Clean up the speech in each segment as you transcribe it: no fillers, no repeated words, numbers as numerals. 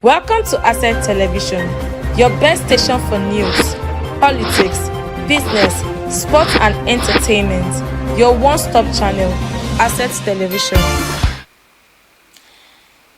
Welcome to Asset Television, your best station for news, politics, business, sports and entertainment. Your one-stop channel, Asset Television.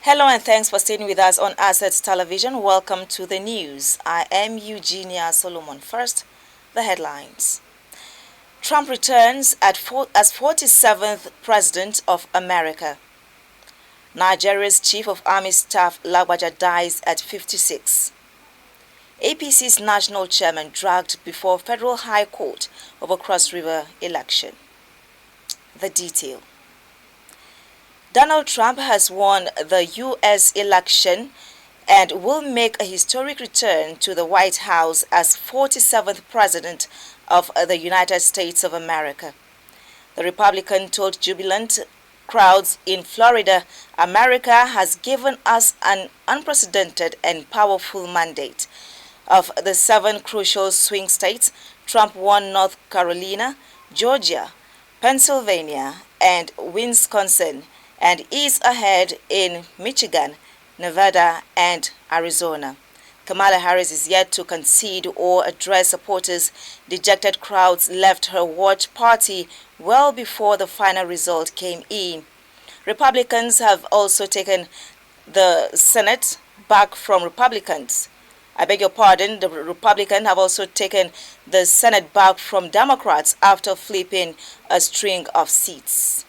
Hello and thanks for staying with us on Assets Television. Welcome to the news. I am Eugenia Solomon. First, the headlines. Trump returns as 47th President of America. Nigeria's Chief of Army Staff Lagbaja dies at 56. APC's national chairman dragged before Federal High Court over Cross River election. The detail. Donald Trump has won the U.S. election and will make a historic return to the White House as 47th President of the United States of America. The Republican told jubilant crowds in Florida, "America has given us an unprecedented and powerful mandate." Of the 7 crucial swing states, Trump won North Carolina, Georgia, Pennsylvania, and Wisconsin, and is ahead in Michigan, Nevada, and Arizona. Kamala Harris is yet to concede or address supporters. Dejected crowds left her watch party well before the final result came in. Republicans have also taken the Senate back from Republicans. The Republicans have also taken the Senate back from Democrats after flipping a string of seats.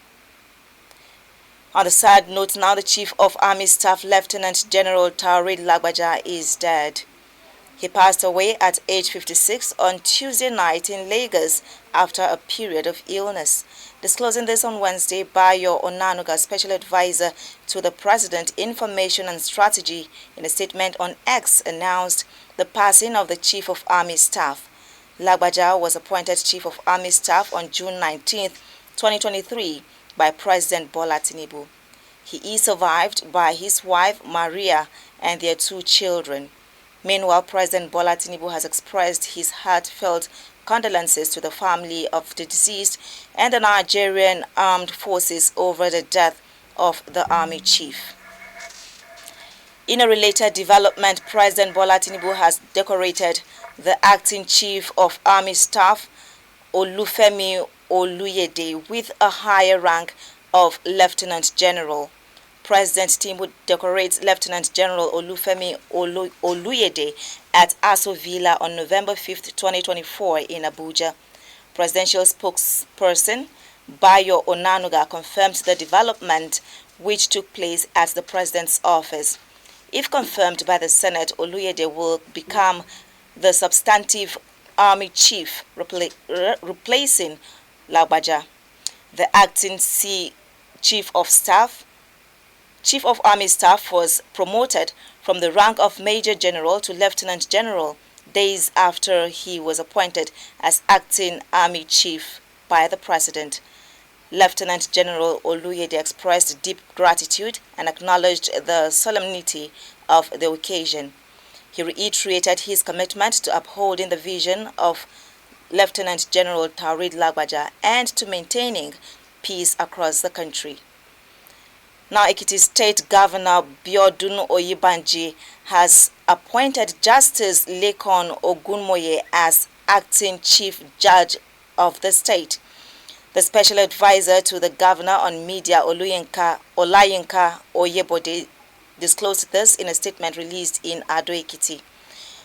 On the sad note now, the Chief of Army Staff Lieutenant General Taoreed Lagbaja is dead. He passed away at age 56 on Tuesday night in Lagos after a period of illness. Disclosing this on Wednesday, Bayo Onanuga, Special Advisor to the President, Information and Strategy, in a statement on X announced the passing of the Chief of Army Staff. Lagbaja was appointed Chief of Army Staff on June 19, 2023 by President Bola Tinubu. He is survived by his wife Maria and their 2 children. Meanwhile, President Bola Tinubu has expressed his heartfelt condolences to the family of the deceased and the Nigerian Armed Forces over the death of the Army Chief. In a related development, President Bola Tinubu has decorated the Acting Chief of Army Staff, Olufemi Oluyede, with a higher rank of Lieutenant General. President Tinubu decorates Lieutenant General Olufemi Oluyede at Aso Villa on November 5, 2024 in Abuja. Presidential spokesperson Bayo Onanuga confirmed the development, which took place at the President's office. If confirmed by the Senate, Oluyede will become the substantive Army Chief, replacing Lagbaja. The acting Chief of Army Staff was promoted from the rank of Major General to Lieutenant General days after he was appointed as acting Army Chief by the President. Lieutenant General Oluyede expressed deep gratitude and acknowledged the solemnity of the occasion. He reiterated his commitment to upholding the vision of Lieutenant General Taoreed Lagbaja and to maintaining peace across the country. Now, Ekiti State Governor Biodun Oyebanji has appointed Justice Lekon Ogunmoye as acting Chief Judge of the state. The Special Advisor to the Governor on Media, Olayinka Oyebode, disclosed this in a statement released in Ado Ekiti.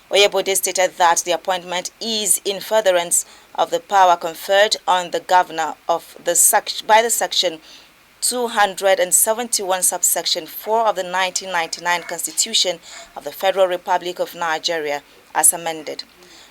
Oyebode stated that the appointment is in furtherance of the power conferred on the governor by the Section 271 subsection 4 of the 1999 Constitution of the Federal Republic of Nigeria as amended.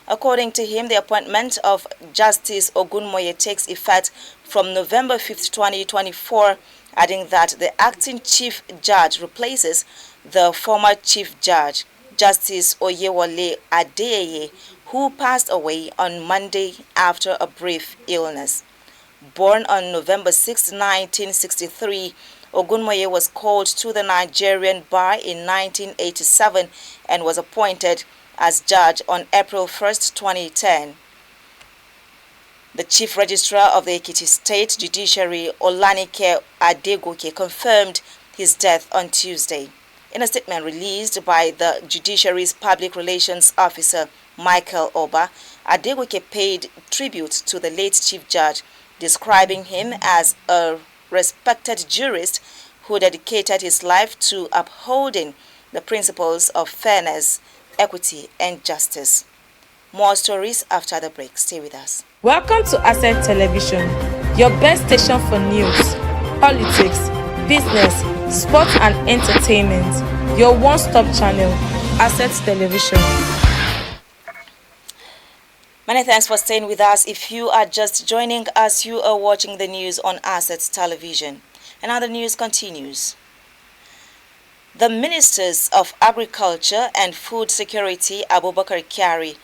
According to him, the appointment of Justice Ogunmoye takes effect from November 5, 2024, adding that the acting Chief Judge replaces the former Chief Judge, Justice Oyewole Adeyeye, who passed away on Monday after a brief illness. Born on November 6, 1963, Ogunmoye was called to the Nigerian bar in 1987 and was appointed as judge on April 1, 2010. The Chief Registrar of the Ekiti State Judiciary, Olanike Adegoke, confirmed his death on Tuesday. In a statement released by the Judiciary's Public Relations Officer, Michael Oba, Adegoke paid tribute to the late Chief Judge, describing him as a respected jurist who dedicated his life to upholding the principles of fairness, equity, and justice. More stories after the break. Stay with us. Welcome to Asset Television, your best station for news, politics, business, sports and entertainment. Your one-stop channel, Asset Television. Many thanks for staying with us. If you are just joining us, you are watching the news on Assets Television. And now the news continues. The Ministers of Agriculture and Food Security, Abubakar Kyari,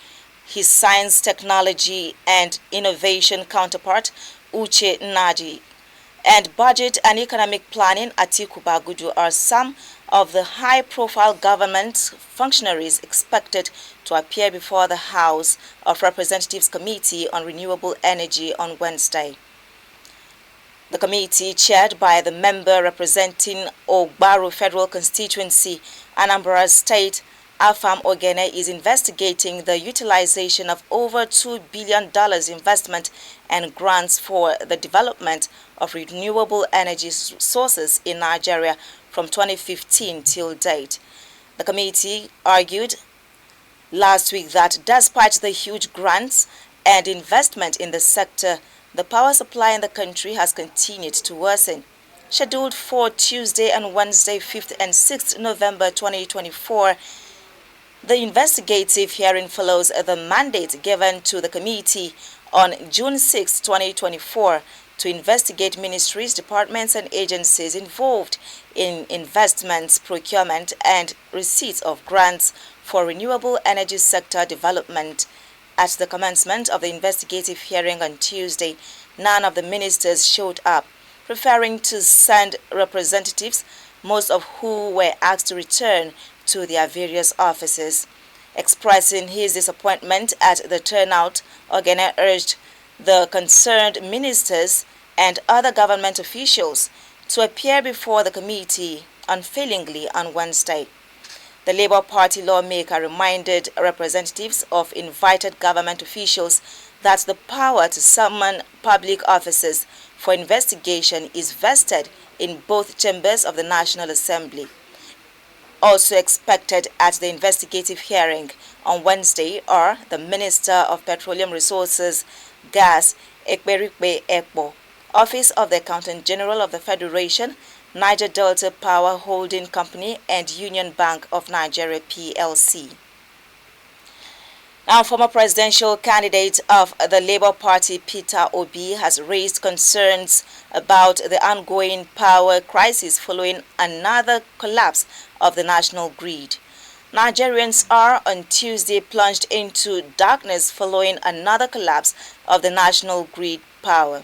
his Science, Technology and Innovation counterpart, Uche Nadi, and Budget and Economic Planning, Atiku Bagudu, are some of the high-profile government functionaries expected to appear before the House of Representatives Committee on Renewable Energy on Wednesday. The committee, chaired by the member representing Ogbaru Federal Constituency, Anambra State, Afam Ogene, is investigating the utilization of over $2 billion investment and grants for the development of renewable energy sources in Nigeria from 2015 till date. The committee argued last week that despite the huge grants and investment in the sector, the power supply in the country has continued to worsen. Scheduled for Tuesday and Wednesday, 5th and 6th November 2024, the investigative hearing follows the mandate given to the committee on June 6, 2024, to investigate ministries, departments, and agencies involved in investments, procurement, and receipts of grants for renewable energy sector development. At the commencement of the investigative hearing on Tuesday, none of the ministers showed up, preferring to send representatives, most of who were asked to return to their various offices. Expressing his disappointment at the turnout, Ogene urged the concerned ministers and other government officials to appear before the committee unfailingly on Wednesday. The Labour Party lawmaker reminded representatives of invited government officials that the power to summon public officers for investigation is vested in both chambers of the National Assembly. Also expected at the investigative hearing on Wednesday are the Minister of Petroleum Resources, Gas, Ekperikpe Ekpo, Office of the Accountant General of the Federation, Niger Delta Power Holding Company, and Union Bank of Nigeria PLC. Now, former presidential candidate of the Labour Party, Peter Obi, has raised concerns about the ongoing power crisis following another collapse of the national grid. Nigerians are on Tuesday plunged into darkness following another collapse of the national grid power.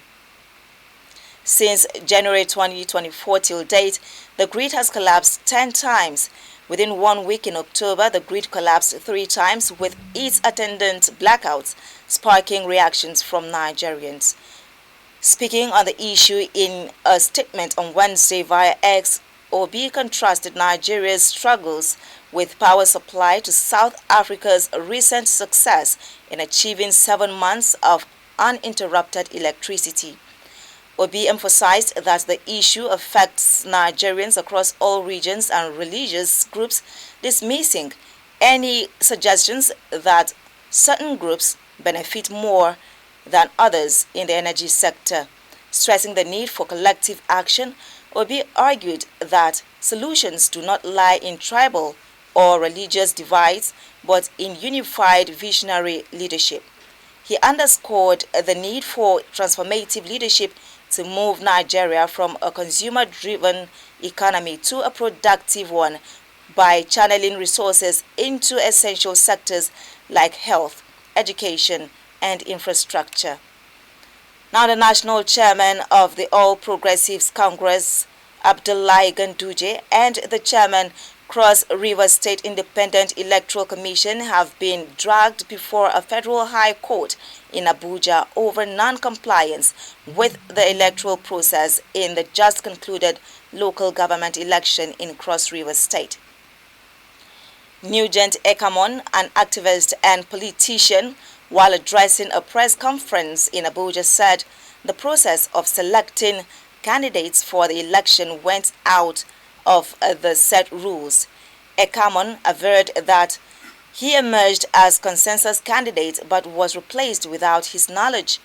Since January 2024 till date, the grid has collapsed 10 times. Within 1 week in October, the grid collapsed 3 times with its attendant blackouts, sparking reactions from Nigerians. Speaking on the issue in a statement on Wednesday via X, Obi contrasted Nigeria's struggles with power supply to South Africa's recent success in achieving 7 months of uninterrupted electricity. Obi emphasized that the issue affects Nigerians across all regions and religious groups, dismissing any suggestions that certain groups benefit more than others in the energy sector. Stressing the need for collective action, Obi argued that solutions do not lie in tribal or religious divides, but in unified visionary leadership. He underscored the need for transformative leadership to move Nigeria from a consumer-driven economy to a productive one by channeling resources into essential sectors like health, education, and infrastructure. Now, the national chairman of the All Progressives Congress, Abdullahi Ganduje, and the chairman, Cross River State Independent Electoral Commission, have been dragged before a federal high court in Abuja over non-compliance with the electoral process in the just concluded local government election in Cross River State. Nugent Ekamon, an activist and politician, while addressing a press conference in Abuja, said the process of selecting candidates for the election went out of the set rules. Ekamon averred that he emerged as consensus candidate but was replaced without his knowledge.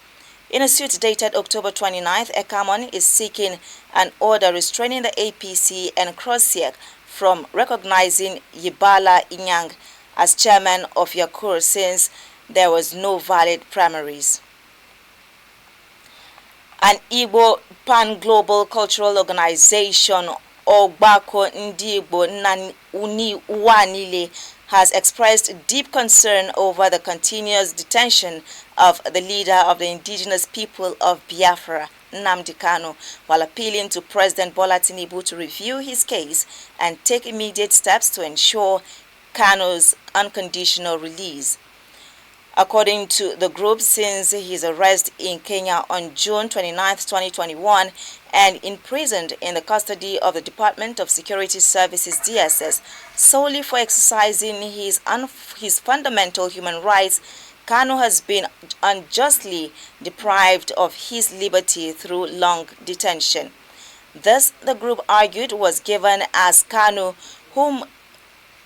In a suit dated October 29th, Ekamon is seeking an order restraining the APC and CROSIEC from recognizing Yibala Inyang as chairman of Yakur since there was no valid primaries. An Igbo pan-global cultural organization, Ogbako Ndi Igbo Uwanile, has expressed deep concern over the continuous detention of the leader of the indigenous people of Biafra, Nnamdi Kanu, while appealing to President Bola Tinubu to review his case and take immediate steps to ensure Kanu's unconditional release. According to the group, since his arrest in Kenya on June 29, 2021, and imprisoned in the custody of the Department of Security Services (DSS) solely for exercising his fundamental human rights, Kanu has been unjustly deprived of his liberty through long detention. This, the group argued, was given as Kanu, whom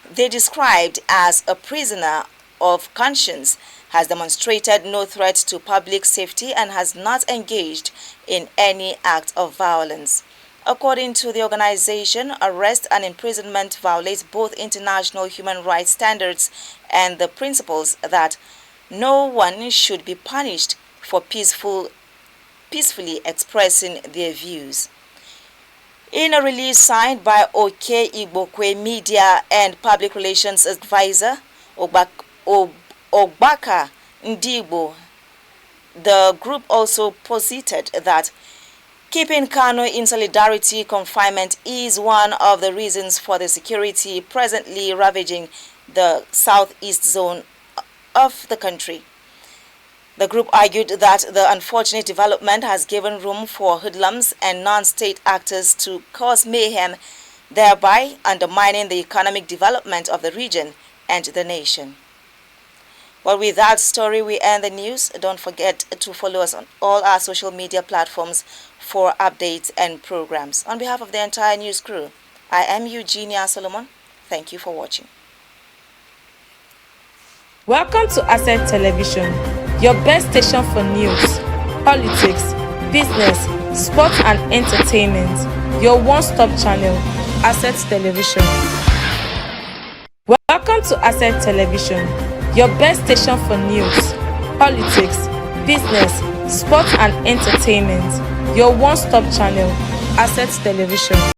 they described as a prisoner of conscience, has demonstrated no threat to public safety and has not engaged in any act of violence. According to the organization, arrest and imprisonment violate both international human rights standards and the principles that no one should be punished for peacefully expressing their views. In a release signed by OK Igbokwe Media and Public Relations Advisor Ogbaka Ndi Igbo, the group also posited that keeping Kanu in solidarity confinement is one of the reasons for the security presently ravaging the southeast zone of the country. The group argued that the unfortunate development has given room for hoodlums and non-state actors to cause mayhem, thereby undermining the economic development of the region and the nation. Well, with that story, we end the news. Don't forget to follow us on all our social media platforms for updates and programs. On behalf of the entire news crew, I am Eugenia Solomon. Thank you for watching. Welcome to Asset Television, your best station for news, politics, business, sports and entertainment. Your one-stop channel, Asset Television. Welcome to Asset Television, your best station for news, politics, business, sports and entertainment. Your one-stop channel, Asset Television.